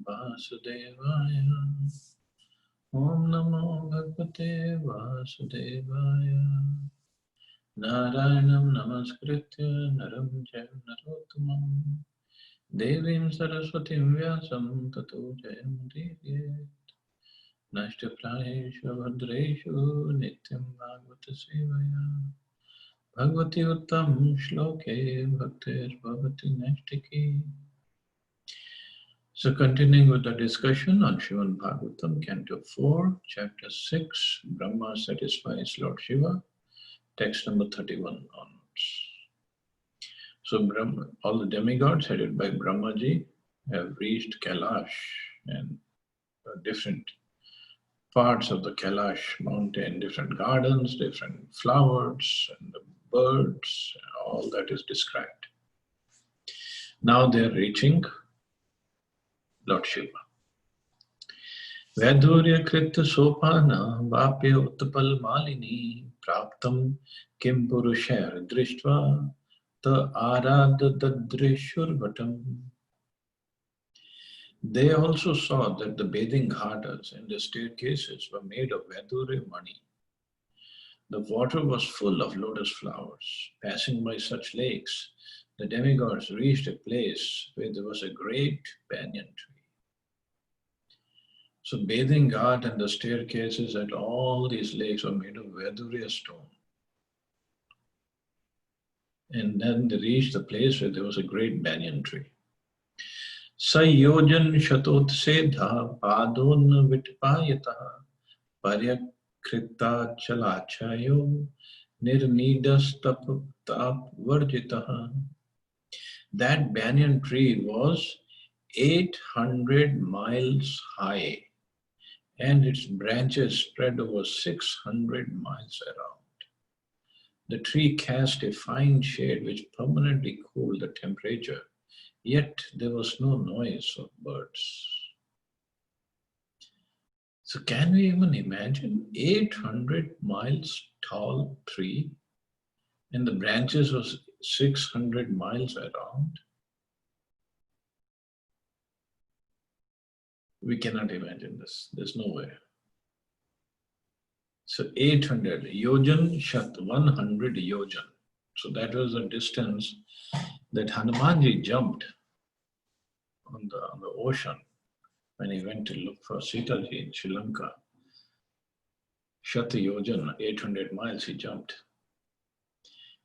Vasudevaya. Om Namo Bhagavate Vasudevaya. Narayanam Namaskritya Naram Jayam Narottamam Devim Saraswatim Vyasam Tato Jayamudire. Nashta Prayeshu Bhadreshu Nityam Bhagavata Sevaya. Bhagavati Uttam Shloke Bhaktir Bhavati Nashtaki. So continuing with the discussion on Shivan Bhagavatam, Canto 4, Chapter 6, Brahma satisfies Lord Shiva, text number 31 onwards. So Brahma, all the demigods headed by Brahmaji have reached Kailash and different parts of the Kailash mountain, different gardens, different flowers, and the birds, all that is described. Now they are reaching Lord Shiva. Vaidurya krita sopana vapya uttapal malini praptam kim purushar drishtva ta arada dadrishur vatam. They also saw that the bathing ghatas and the staircases were made of Vaidurya money. The water was full of lotus flowers. Passing by such lakes, the demigods reached a place where there was a great banyan tree. So bathing ghat and the staircases at all these lakes were made of Vaidurya stone. And then they reached the place where there was a great banyan tree. Sayojan shatot sedha padon vitpayata paryakrita chalachayo nirnidas tap varjitaha. That banyan tree was 800 miles high, and its branches spread over 600 miles around. The tree cast a fine shade which permanently cooled the temperature, yet there was no noise of birds. So can we even imagine 800 miles tall tree and the branches was 600 miles around? We cannot imagine this. There's no way. So 800 yojan shat, 100 yojan. So that was the distance that Hanumanji jumped on the ocean when he went to look for Sita ji in Sri Lanka. Shat yojan, 800 miles he jumped.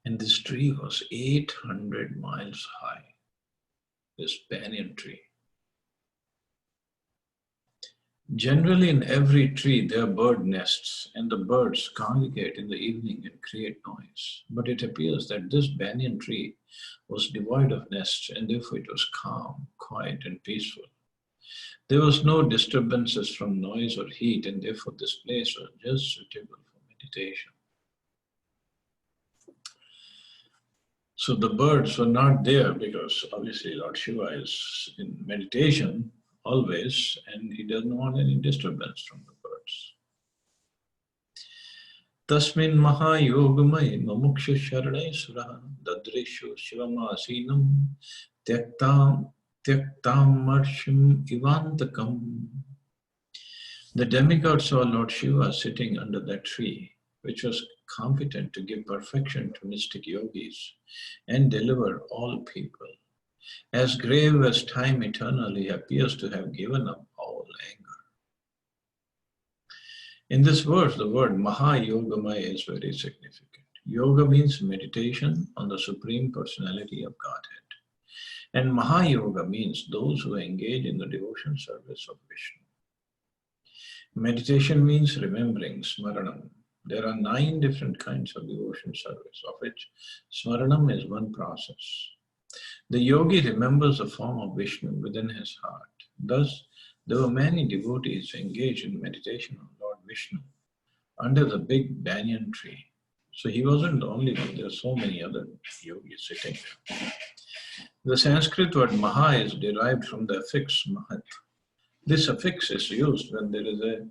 And this tree was 800 miles high, this banyan tree. Generally, in every tree, there are bird nests, and the birds congregate in the evening and create noise. But it appears that this banyan tree was devoid of nests, and therefore it was calm, quiet, and peaceful. There was no disturbances from noise or heat, and therefore this place was just suitable for meditation. So the birds were not there because obviously Lord Shiva is in meditation always, and he doesn't want any disturbance from the birds. Tasmin mahayogamai mamuksha sharanai suraha dadreshu shivamasinam tyaktam marshim ivantakam. The demigod saw Lord Shiva sitting under that tree, which was competent to give perfection to mystic yogis and deliver all people. As grave as time eternally appears to have given up all anger. In this verse, the word Mahayogamaya is very significant. Yoga means meditation on the Supreme Personality of Godhead. And Mahayoga means those who engage in the devotion service of Vishnu. Meditation means remembering, Smaranam. There are 9 different kinds of devotion service, of which Smaranam is one process. The yogi remembers the form of Vishnu within his heart. Thus, there were many devotees engaged in meditation on Lord Vishnu under the big banyan tree. So he wasn't the only one, there are so many other yogis sitting there. The Sanskrit word Maha is derived from the affix Mahat. This affix is used when there is a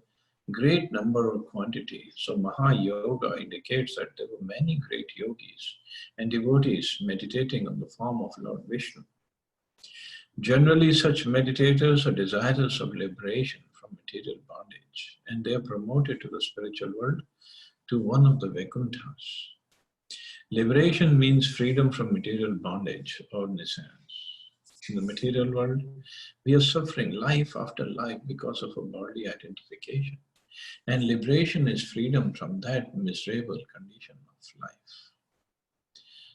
great number or quantity. So Maha Yoga indicates that there were many great yogis and devotees meditating on the form of Lord Vishnu. Generally, such meditators are desirous of liberation from material bondage, and they are promoted to the spiritual world, to one of the Vaikunthas. Liberation means freedom from material bondage or nescience. In the material world, we are suffering life after life because of a bodily identification. And liberation is freedom from that miserable condition of life.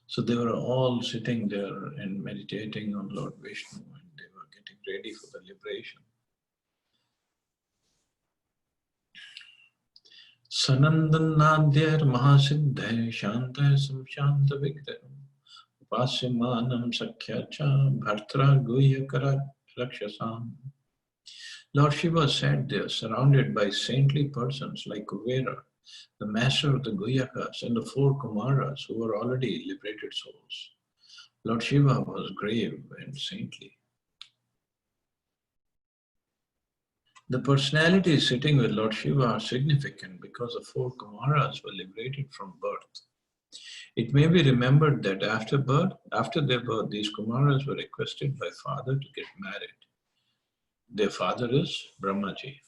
So they were all sitting there and meditating on Lord Vishnu, and they were getting ready for the liberation. Sanandanadyar Mahasiddhay Shantay Samshanta Vigdham Upasyamanam Sakhyacha Bhartra Guhyakara Rakshasam. Lord Shiva sat there surrounded by saintly persons like Kuvera, the master of the Guhyakas, and the four Kumaras who were already liberated souls. Lord Shiva was grave and saintly. The personalities sitting with Lord Shiva are significant because the four Kumaras were liberated from birth. It may be remembered that after their birth, these Kumaras were requested by father to get married. Their father is Brahmaji,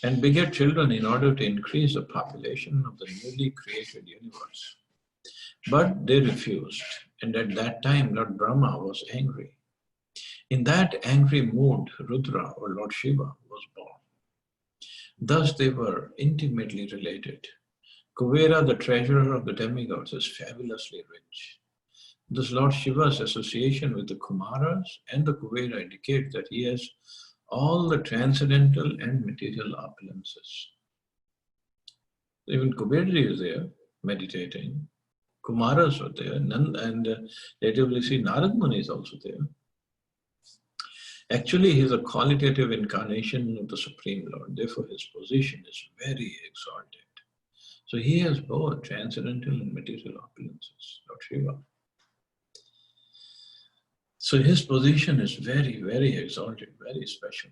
and beget children in order to increase the population of the newly created universe. But they refused, and at that time Lord Brahma was angry. In that angry mood, Rudra or Lord Shiva was born. Thus they were intimately related. Kuvera, the treasurer of the demigods, is fabulously rich. Thus Lord Shiva's association with the Kumaras and the Kuvera indicates that he has all the transcendental and material opulences. Even Kuberji is there, meditating. Kumaras are there, and later we'll see Narad Muni is also there. Actually, he is a qualitative incarnation of the Supreme Lord. Therefore, his position is very exalted. So he has both transcendental and material opulences, Lord Shiva. So his position is very, very exalted, very special.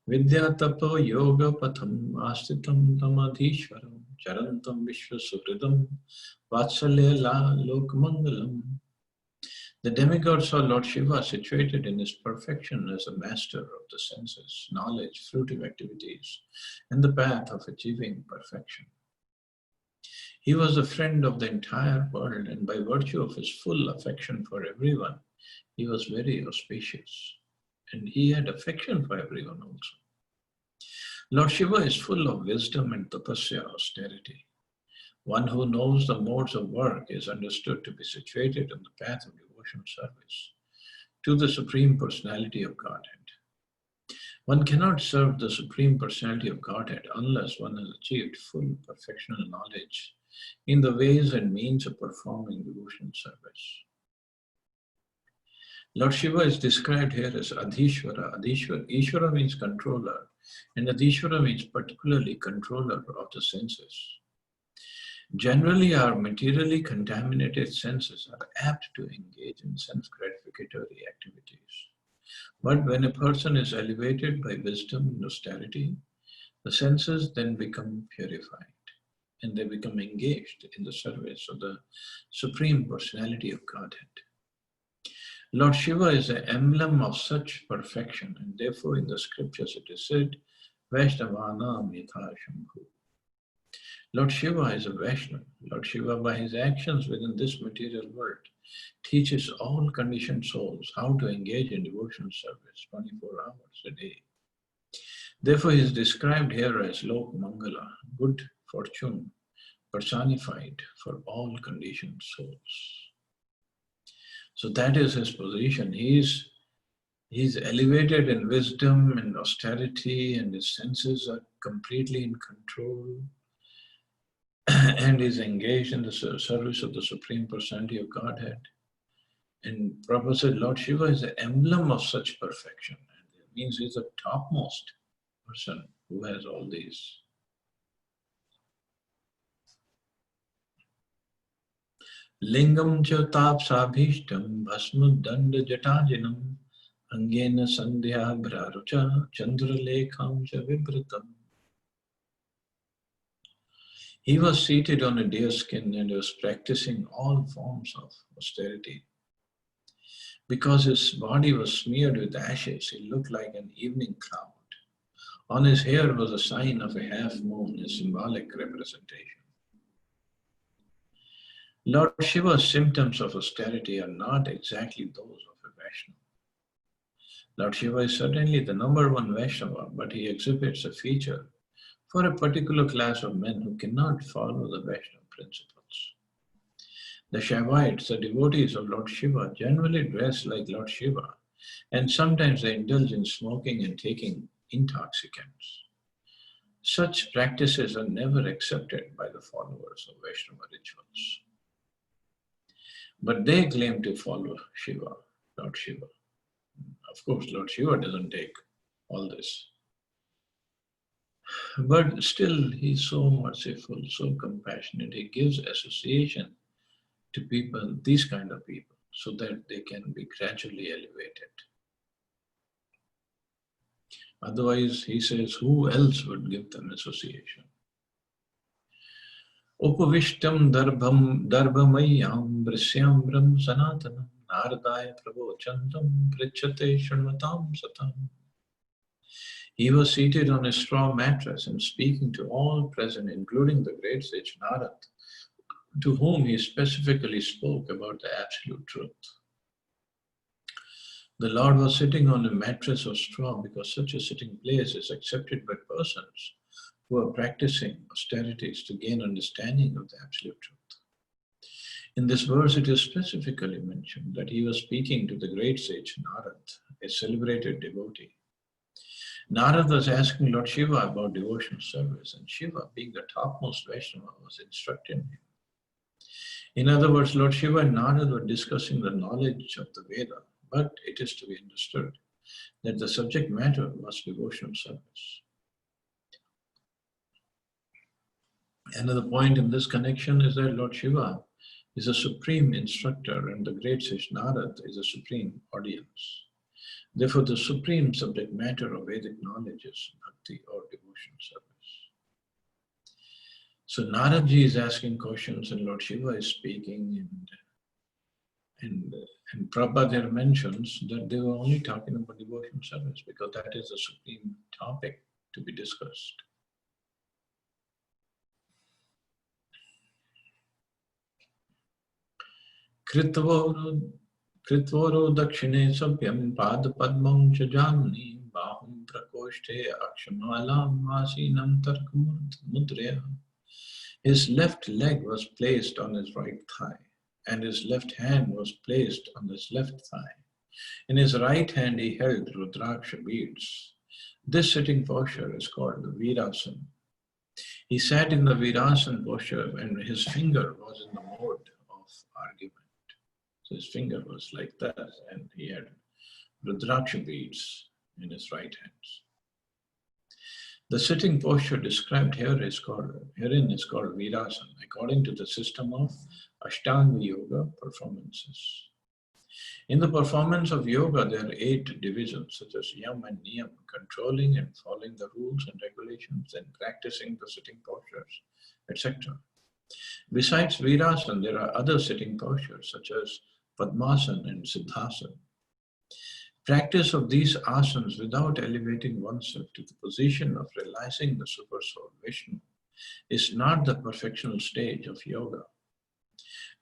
Vidya tapo yoga patham astitam tamadhishwaram charantam vishwasukridam vatsalya la lokmangalam. The demigod saw Lord Shiva situated in his perfection as a master of the senses, knowledge, fruitive activities, and the path of achieving perfection. He was a friend of the entire world, and by virtue of his full affection for everyone, he was very auspicious. And he had affection for everyone also. Lord Shiva is full of wisdom and tapasya, austerity. One who knows the modes of work is understood to be situated on the path of devotional service to the Supreme Personality of Godhead. One cannot serve the Supreme Personality of Godhead unless one has achieved full perfectional knowledge in the ways and means of performing devotional service. Lord Shiva is described here as Adhishwara. Ishvara means controller, and Adhishwara means particularly controller of the senses. Generally, our materially contaminated senses are apt to engage in sense-gratificatory activities. But when a person is elevated by wisdom and austerity, the senses then become purified, and they become engaged in the service of the Supreme Personality of Godhead. Lord Shiva is the emblem of such perfection, and therefore in the scriptures it is said, Vaishnavanam yatha Shambhu. Lord Shiva is a Vaishnava. Lord Shiva, by his actions within this material world, teaches all conditioned souls how to engage in devotional service 24 hours a day. Therefore, he is described here as Lok Mangala, good fortune personified for all conditioned souls. So that is his position. He's elevated in wisdom and austerity, and his senses are completely in control, and is engaged in the service of the Supreme Personality of Godhead. And Prabhupada said, Lord Shiva is the emblem of such perfection. And it means he's the topmost person who has all these. Lingam cha tapsabhishtam bhasmudanda jatajinam angena sandhya bhrarucha chandralekham cha vibratam. He was seated on a deer skin and was practicing all forms of austerity. Because his body was smeared with ashes, he looked like an evening cloud. On his hair was a sign of a half moon, a symbolic representation. Lord Shiva's symptoms of austerity are not exactly those of a Vaishnava. Lord Shiva is certainly the number one Vaishnava, but he exhibits a feature for a particular class of men who cannot follow the Vaishnava principles. The Shaivites, the devotees of Lord Shiva, generally dress like Lord Shiva, and sometimes they indulge in smoking and taking intoxicants. Such practices are never accepted by the followers of Vaishnava rituals. But they claim to follow Shiva, Lord Shiva. Of course, Lord Shiva doesn't take all this. But still, he's so merciful, so compassionate. He gives association to people, these kind of people, so that they can be gradually elevated. Otherwise, he says, who else would give them association? Upavishtam darbhamayam vrisyam brahm sanatanam nardaya pravochantam prichate shanvatam satam. He was seated on a straw mattress and speaking to all present, including the great sage Narad, to whom he specifically spoke about the absolute truth. The Lord was sitting on a mattress of straw because such a sitting place is accepted by persons who are practicing austerities to gain understanding of the absolute truth. In this verse, it is specifically mentioned that he was speaking to the great sage Narad, a celebrated devotee. Narad was asking Lord Shiva about devotional service, and Shiva, being the topmost Vaishnava, was instructing him. In other words, Lord Shiva and Narad were discussing the knowledge of the Veda, but it is to be understood that the subject matter was devotional service. Another point in this connection is that Lord Shiva is a supreme instructor and the great sage Narad is a supreme audience. Therefore, the supreme subject matter of Vedic knowledge is bhakti or devotional service. So Naradji is asking questions and Lord Shiva is speaking, and Prabhupada mentions that they were only talking about devotional service because that is the supreme topic to be discussed. Kritvoro dakshine sabhyam pad padmam chajamni bahum prakoshte akshamalam asinam tarkamudrya. His left leg was placed on his right thigh, and his left hand was placed on his left thigh. In his right hand he held Rudraksha beads. This sitting posture is called the Virasana. He sat in the Virasana posture and his finger was in the mode of argument. So his finger was like that and he had Rudraksha beads in his right hand. The sitting posture described herein is called Virasana, according to the system of Ashtanga Yoga performances. In the performance of yoga, there are 8 divisions such as Yam and Niyam, controlling and following the rules and regulations and practicing the sitting postures, etc. Besides Virasana, there are other sitting postures such as Padmasana and Siddhasana. Practice of these asanas without elevating oneself to the position of realizing the super soul Vishnu is not the perfectional stage of yoga.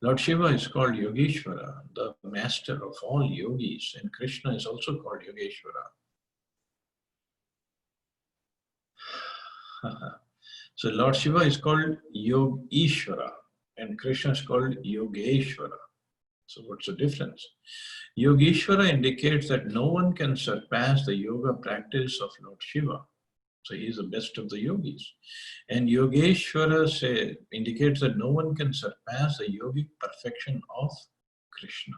Lord Shiva is called Yogeshwara, the master of all yogis, and Krishna is also called Yogeshwara. So Lord Shiva is called Yogeshwara and Krishna is called Yogeshwara. So what's the difference? Yogeshwara indicates that no one can surpass the yoga practice of Lord Shiva. So he is the best of the yogis. And Yogeshwara indicates that no one can surpass the yogic perfection of Krishna.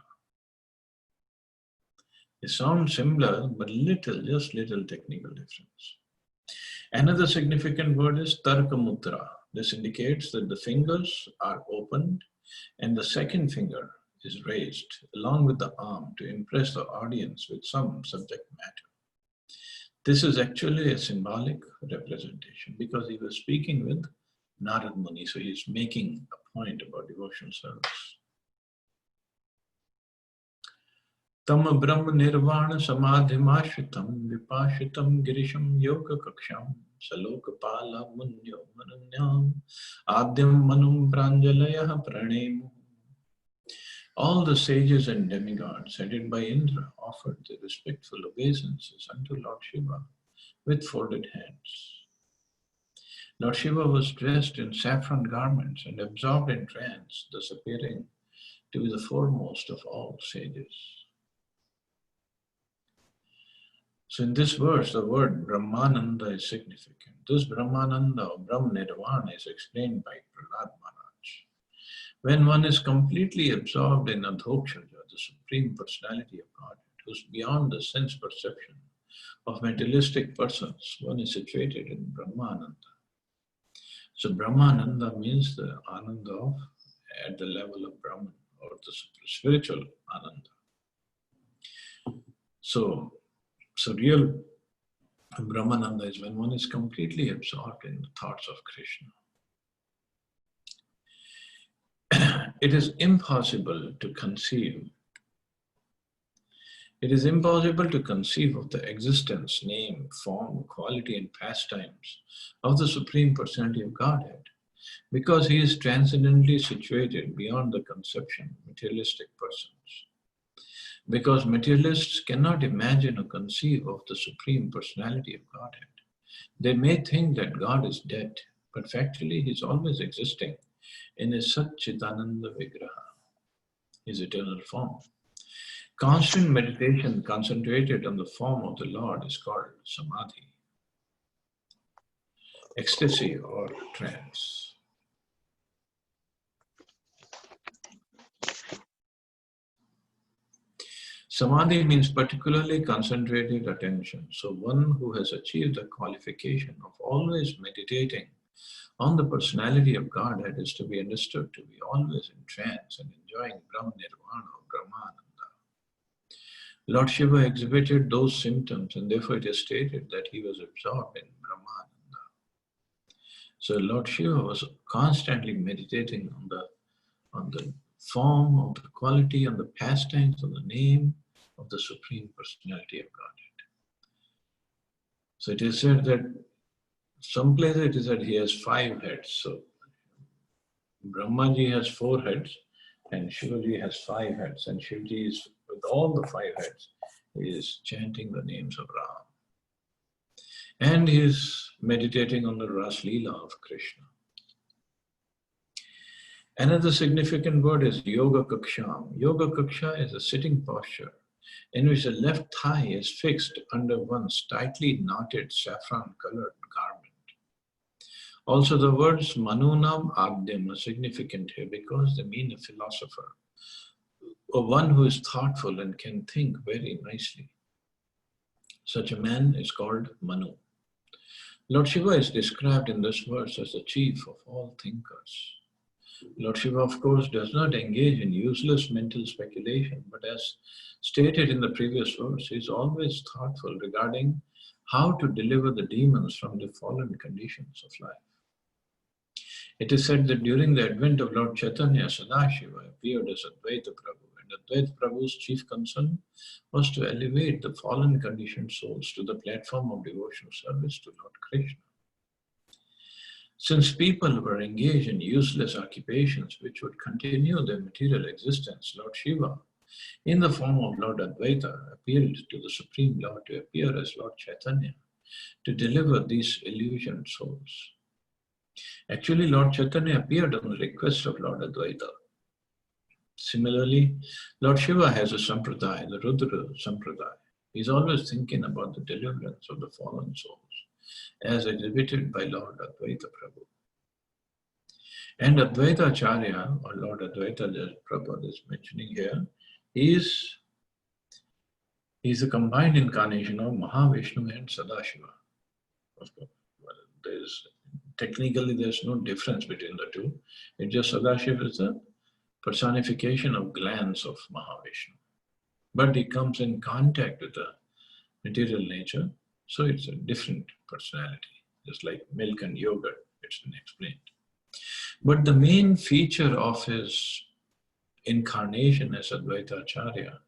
They sound similar, but just little technical difference. Another significant word is Tarka Mudra. This indicates that the fingers are opened and the second finger is raised along with the arm to impress the audience with some subject matter. This is actually a symbolic representation because he was speaking with Narad Muni, so he's making a point about devotional service. Tam Brahma Nirvana Samadhimashritam Vipashitam Girisham Yoga Kaksham Saloka Pala Munyo Mananyam Adyam Manum Pranjalaya Pranemu. All the sages and demigods, headed by Indra, offered their respectful obeisances unto Lord Shiva with folded hands. Lord Shiva was dressed in saffron garments and absorbed in trance, thus appearing to be the foremost of all sages. So in this verse, the word Brahmananda is significant. This Brahmananda or Brahm Nirvana is explained by Prahlad Maharaj. When one is completely absorbed in Adhokshaja, the Supreme Personality of Godhead, who's beyond the sense perception of materialistic persons, one is situated in Brahmananda. So Brahmananda means the Ananda of at the level of Brahman or the spiritual Ananda. So real Brahmananda is when one is completely absorbed in the thoughts of Krishna. It is impossible to conceive. It is impossible to conceive of the existence, name, form, quality, and pastimes of the Supreme Personality of Godhead, because he is transcendently situated beyond the conception of materialistic persons. Because materialists cannot imagine or conceive of the Supreme Personality of Godhead. They may think that God is dead, but factually he is always existing in his Satchitananda Vigraha, his eternal form. Constant meditation concentrated on the form of the Lord is called Samadhi, ecstasy or trance. Samadhi means particularly concentrated attention. So one who has achieved the qualification of always meditating on the personality of Godhead is to be understood to be always in trance and enjoying Brahma Nirvana or Brahmananda. Lord Shiva exhibited those symptoms, and therefore it is stated that he was absorbed in Brahmananda. So Lord Shiva was constantly meditating on the form, on the quality, on the pastimes, on the name of the Supreme Personality of Godhead. So it is said that some places it is said he has 5 heads. So Brahmaji has 4 heads and Shivaji has 5 heads, and Shivaji is with all the 5 heads is chanting the names of Ram. And he is meditating on the Ras Leela of Krishna. Another significant word is Yoga Kaksham. Yoga Kaksha is a sitting posture in which the left thigh is fixed under one's tightly knotted saffron-colored garment. Also, the words Manunam Agdem are significant here because they mean a philosopher, or one who is thoughtful and can think very nicely. Such a man is called Manu. Lord Shiva is described in this verse as the chief of all thinkers. Lord Shiva, of course, does not engage in useless mental speculation, but as stated in the previous verse, he is always thoughtful regarding how to deliver the demons from the fallen conditions of life. It is said that during the advent of Lord Chaitanya, Sadashiva appeared as Advaita Prabhu, and Advaita Prabhu's chief concern was to elevate the fallen conditioned souls to the platform of devotional service to Lord Krishna. Since people were engaged in useless occupations which would continue their material existence, Lord Shiva, in the form of Lord Advaita, appealed to the Supreme Lord to appear as Lord Chaitanya to deliver these illusioned souls. Actually, Lord Chaitanya appeared on the request of Lord Advaita. Similarly, Lord Shiva has a sampradaya, the Rudra sampradaya. He is always thinking about the deliverance of the fallen souls, as exhibited by Lord Advaita Prabhu. And Advaita Acharya, or Lord Advaita, as Prabhupada is mentioning here, is a combined incarnation of Mahavishnu and Sadashiva. Of course, well, technically there's no difference between the two. It's just Sadashiva is a personification of glands of Mahavishnu. But it comes in contact with the material nature, so it's a different personality, just like milk and yogurt, it's been explained. But the main feature of his incarnation as Advaita Acharya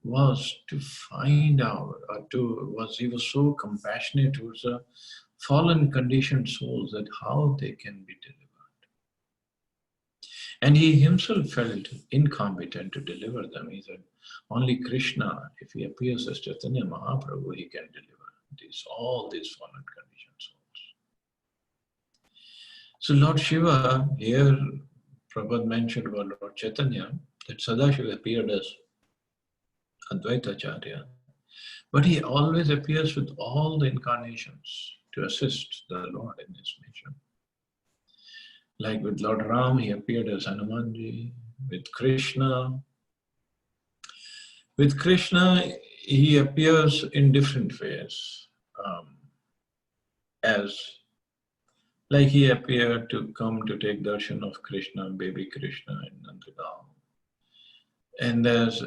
was to find out, he was so compassionate towards the fallen conditioned souls that how they can be delivered. And he himself felt incompetent to deliver them. He said, only Krishna, if he appears as Chaitanya Mahaprabhu, he can deliver all these fallen conditioned souls. So Lord Shiva, here Prabhupada mentioned about Lord Chaitanya, that Sadashiva appeared as Advaita Acharya, but he always appears with all the incarnations to assist the Lord in his mission. Like with Lord Ram, he appeared as Hanumanji. With Krishna, he appears in different ways. As like he appeared to come to take darshan of Krishna, baby Krishna in Nandagaon. And as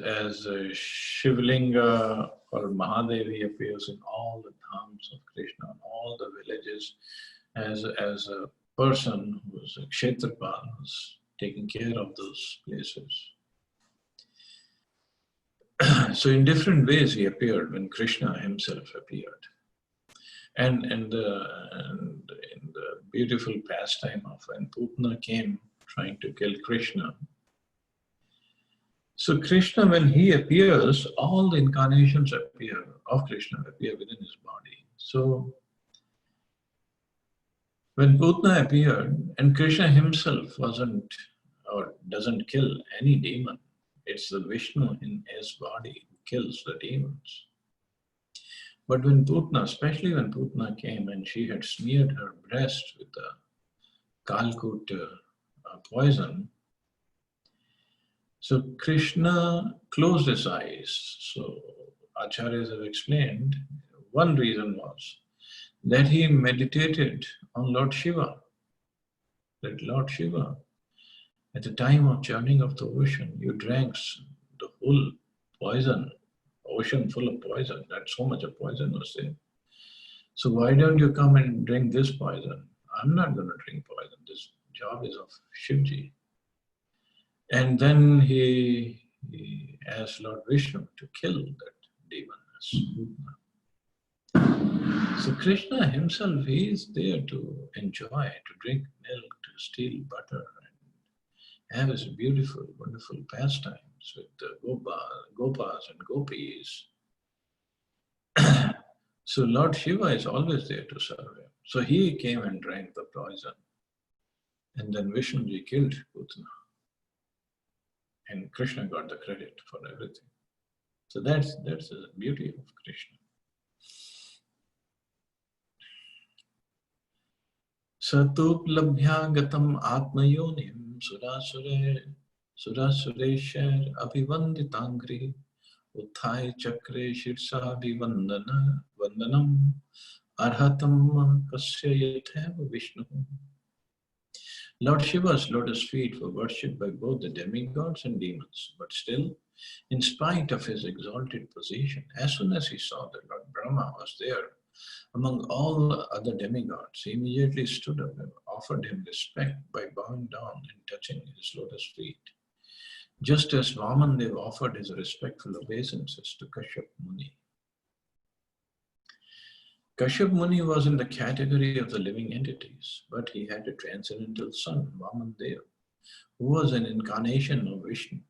Shivlinga or Mahadev, he appears in all the dhams of Krishna, all the villages, as a person who's a Kshetrapal, who's taking care of those places. So in different ways he appeared when Krishna himself appeared. And in the beautiful pastime of when Putna came trying to kill Krishna. So Krishna, when he appears, all the incarnations of Krishna appear within his body. So when Putna appeared, and Krishna himself doesn't kill any demon, it's the Vishnu in his body who kills the demons. But when Putna, especially when Putna came and she had smeared her breast with the Kalkut poison, so Krishna closed his eyes. So Acharyas have explained, one reason was that he meditated on Lord Shiva. That Lord Shiva, at the time of churning of the ocean, you drank the whole poison, ocean full of poison. That so much of poison was there. So why don't you come and drink this poison? I'm not going to drink poison. This job is of Shivji. And then he asked Lord Vishnu to kill that demon. So Krishna himself, he is there to enjoy, to drink milk, to steal butter, and have his beautiful, wonderful pastimes with the gopas and gopis. So Lord Shiva is always there to serve him. So he came and drank the poison. And then Vishnuji killed Putna. And Krishna got the credit for everything. So that's the beauty of Krishna. Satuplabhya gatam atmayonim surasuresher abhivanditangri uthai chakre shirsa vandanam arhatam kasya yatheva Vishnu. Lord Shiva's lotus feet were worshipped by both the demigods and demons, but still, in spite of his exalted position, as soon as he saw that Lord Brahma was there among all the other demigods, he immediately stood up and offered him respect by bowing down and touching his lotus feet, just as Vamandev offered his respectful obeisances to Kashyap Muni. Kashyap Muni was in the category of the living entities, but he had a transcendental son, Vamandev, who was an incarnation of Vishnu.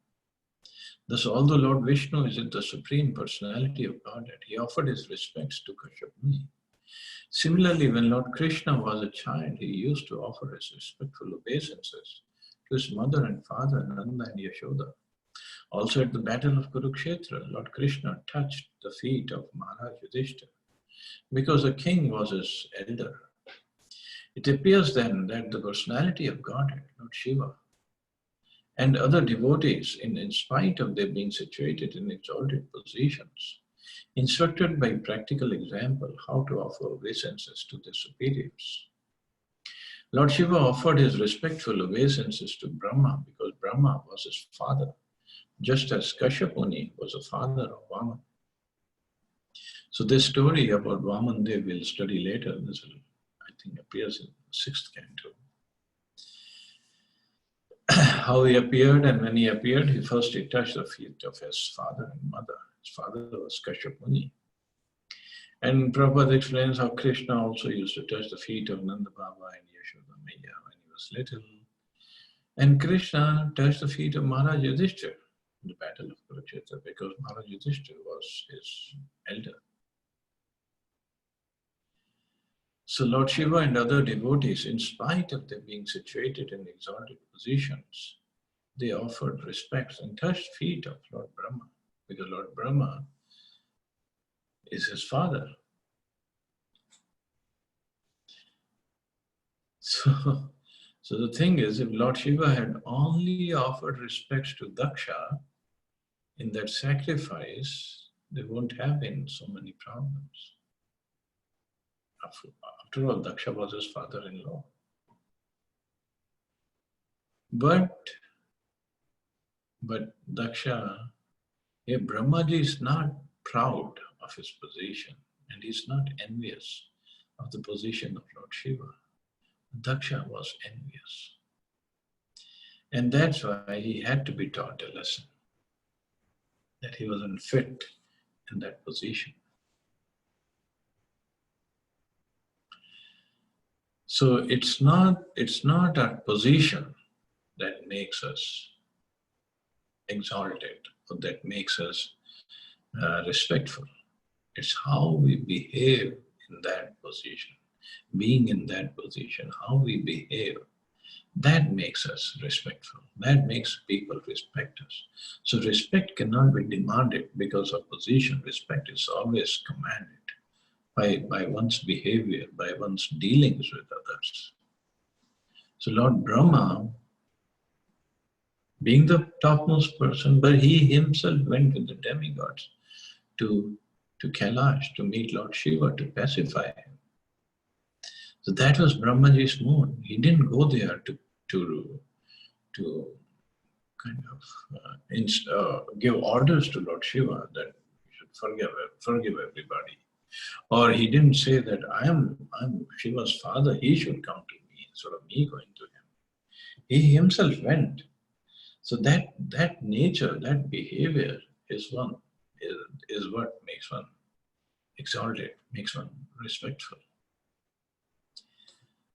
Thus, although Lord Vishnu is the Supreme Personality of Godhead, he offered his respects to Kashyap Muni. Similarly, when Lord Krishna was a child, he used to offer his respectful obeisances to his mother and father, Nanda and Yashoda. Also at the Battle of Kurukshetra, Lord Krishna touched the feet of Maharaj Yudhishthira, because the king was his elder. It appears then that the personality of Godhead, Lord Shiva, and other devotees, in spite of their being situated in exalted positions, instructed by practical example how to offer obeisances to their superiors. Lord Shiva offered his respectful obeisances to Brahma because Brahma was his father, just as Kashyap Muni was the father of Vaman. So this story about Vamandev we'll study later. This will, I think, appears in the 6th canto. How he appeared, and when he appeared, he touched the feet of his father and mother. His father was Kashyap Muni. And Prabhupada explains how Krishna also used to touch the feet of Nanda Baba and Yashoda Maya when he was little. And Krishna touched the feet of Maharaj Yudhishthira in the battle of Kurukshetra because Maharaj Yudhishthira was his elder. So Lord Shiva and other devotees, in spite of their being situated in exalted positions, they offered respects and touched feet of Lord Brahma because Lord Brahma is his father. So the thing is, if Lord Shiva had only offered respects to Daksha in that sacrifice, there won't have been so many problems. After all, Daksha was his father-in-law. But Daksha, Brahmaji is not proud of his position and he's not envious of the position of Lord Shiva. Daksha was envious. And that's why he had to be taught a lesson, that he wasn't fit in that position. So it's not our position that makes us exalted or that makes us respectful. It's how we behave in that position. Being in that position, how we behave, that makes us respectful. That makes people respect us. So respect cannot be demanded because of position. Respect is always commanded by one's behavior, by one's dealings with others. So Lord Brahma, being the topmost person, but he himself went with the demigods to Kailasa to meet Lord Shiva, to pacify him. So that was Brahmaji's mood. He didn't go there to kind of give orders to Lord Shiva that he should forgive everybody. Or he didn't say that I'm Shiva's father, he should come to me instead of me going to him. He himself went. So that nature, that behavior is what makes one exalted, makes one respectful.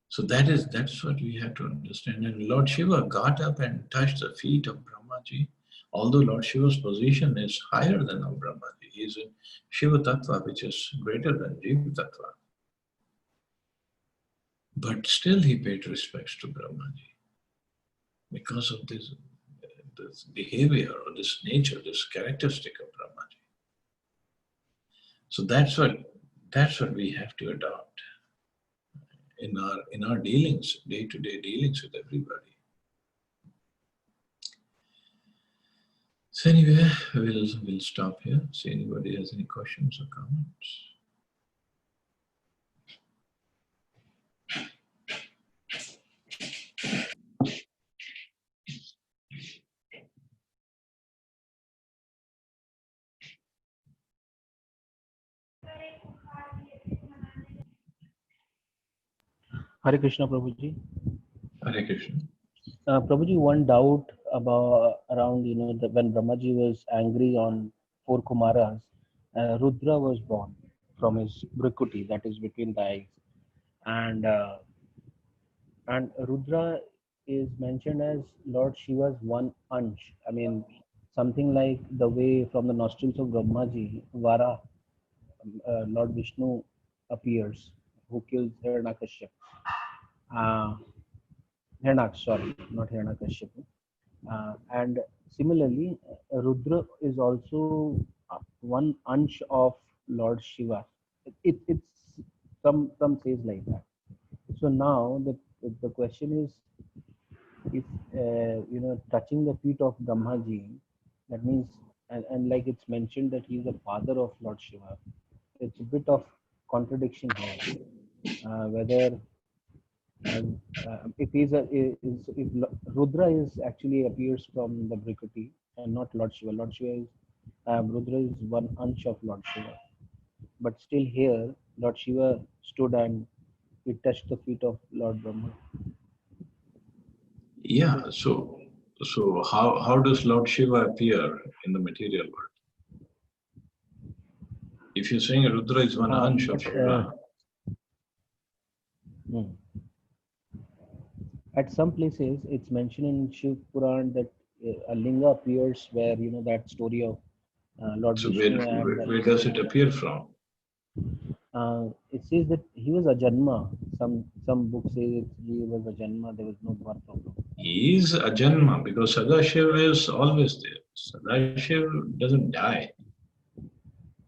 So that's what we have to understand. And Lord Shiva got up and touched the feet of Brahmaji. Although Lord Shiva's position is higher than of Brahmaji, he is in Shiva Tattva, which is greater than Jiva Tattva. But still he paid respects to Brahmaji because of this behavior or this nature, this characteristic of Brahmaji. So that's what we have to adopt in our dealings, day-to-day dealings with everybody. So anyway, we'll stop here. See anybody has any questions or comments. Hare Krishna, Prabhuji. Hare Krishna. Prabhuji, one doubt around when Brahmaji was angry on four Kumaras, Rudra was born from his brikuti, that is between the eyes, and Rudra is mentioned as Lord Shiva's one ansh. I mean, something like the way from the nostrils of Brahmaji, Vara, Lord Vishnu appears, who kills Hiranyakashipu. Hiranyaksh, sorry, not Hiranyakashipu. And similarly, Rudra is also one ansh of Lord Shiva. It's some says like that. So now the question is, if touching the feet of Brahmaji, that means, and like it's mentioned that he is the father of Lord Shiva. It's a bit of contradiction here. Whether if he's if Rudra is actually appears from the Brikuti and not Lord Shiva. Lord Shiva is Rudra is one ansh of Lord Shiva, but still here Lord Shiva stood and he touched the feet of Lord Brahma. Yeah. So how does Lord Shiva appear in the material world? If you're saying Rudra is one ansh of Shiva, at some places it's mentioned in Shiv Puran that a linga appears where that story of Lord so Vishnu and where does it appear from? it says that he was a Janma. Some books say he was a Janma. There was no birth of him. He is Ajanma because Sadashiv is always there. Sadashiv doesn't die.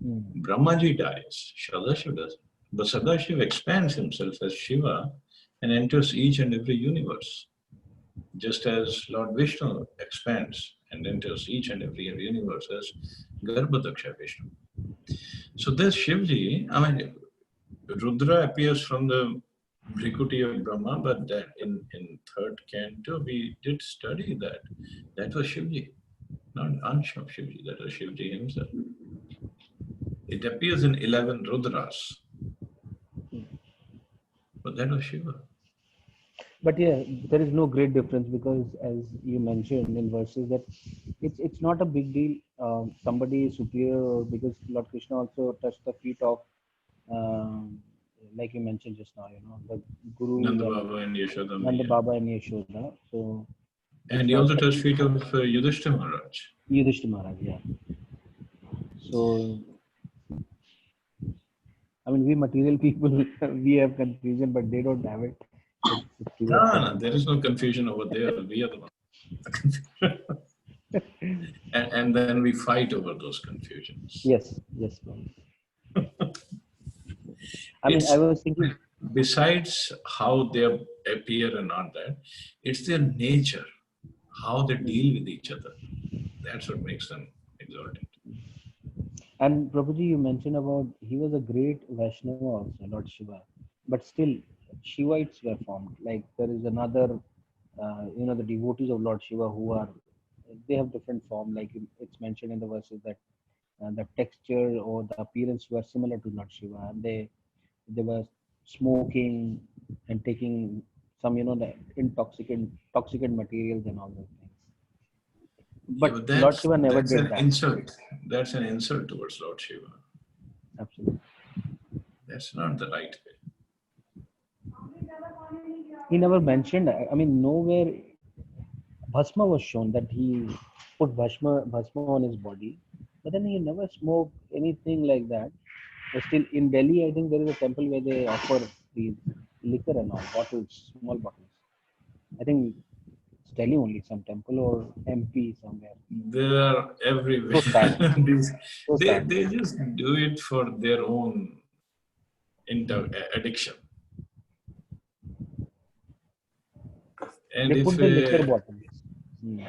Brahmaji dies. Sadashiv doesn't. But Sadashiv expands himself as Shiva and enters each and every universe. Just as Lord Vishnu expands and enters each and every universe as Garbhadaksha Vishnu. So there's Shivji. I mean, Rudra appears from the Vrikuti of Brahma, but that in third canto we did study that. That was Shivji, not Ansh of Shivji, that was Shivji himself. It appears in 11 Rudras, but that was Shiva. But yeah, there is no great difference because, as you mentioned in verses, that it's not a big deal. Somebody is superior, or because Lord Krishna also touched the feet of, like you mentioned just now, the Guru, Nanda Baba and Yashoda Nanda Maya. Baba and Yashoda. So, And he also touched feet of Yudhishthira Maharaj. Yudhishthira Maharaj, yeah. So, I mean, we material people, we have confusion, but they don't have it. No, there is no confusion over there. We are the one. and then we fight over those confusions. Yes. I mean, I was thinking. Besides how they appear and all that, it's their nature, how they deal with each other. That's what makes them exalted. And Prabhuji, you mentioned about he was a great Vaishnava also, Lord Shiva. But still, Shivites were formed. Like there is another, the devotees of Lord Shiva they have different form. Like it's mentioned in the verses that the texture or the appearance were similar to Lord Shiva, and they were smoking and taking some, the intoxicant materials and all those things. But Lord Shiva never did that. Insult. That's an insult towards Lord Shiva. Absolutely. That's not the right way. He never mentioned, I mean, nowhere Bhasma was shown that he put Bhasma on his body, but then he never smoked anything like that. But still, in Delhi, I think there is a temple where they offer these liquor and all, bottles, small bottles. I think it's Delhi only, some temple or MP somewhere. They are everywhere. So sad. So sad. They just do it for their own addiction. And they put the liquor bottles.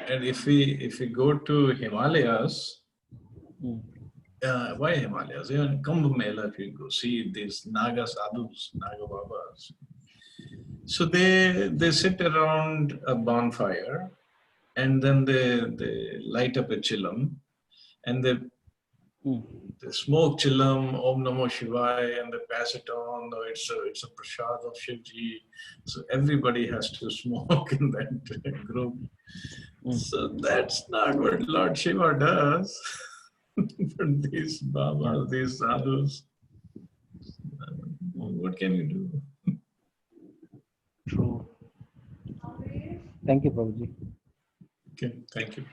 And if we go to Himalayas, why Himalayas? Even Kumbh Mela, if you go see these Naga sadhus, Naga Babas. So they sit around a bonfire and then they light up a chillum and they smoke chillum, Om Namo Shivaya, and they pass it on. It's a prasad of Shivji. So everybody has to smoke in that group. So that's not what Lord Shiva does. But these Babas, these sadhus, what can you do? True. Thank you, Prabhuji. Okay, thank you.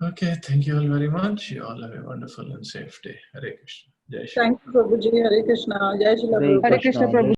Okay, thank you all very much. You all have a wonderful and safe day. Hare Krishna. Jai Shri. Thank you, Prabhuji. Hare Krishna. Jai Shri Prabhuji. Hare Krishna, Prabhuji.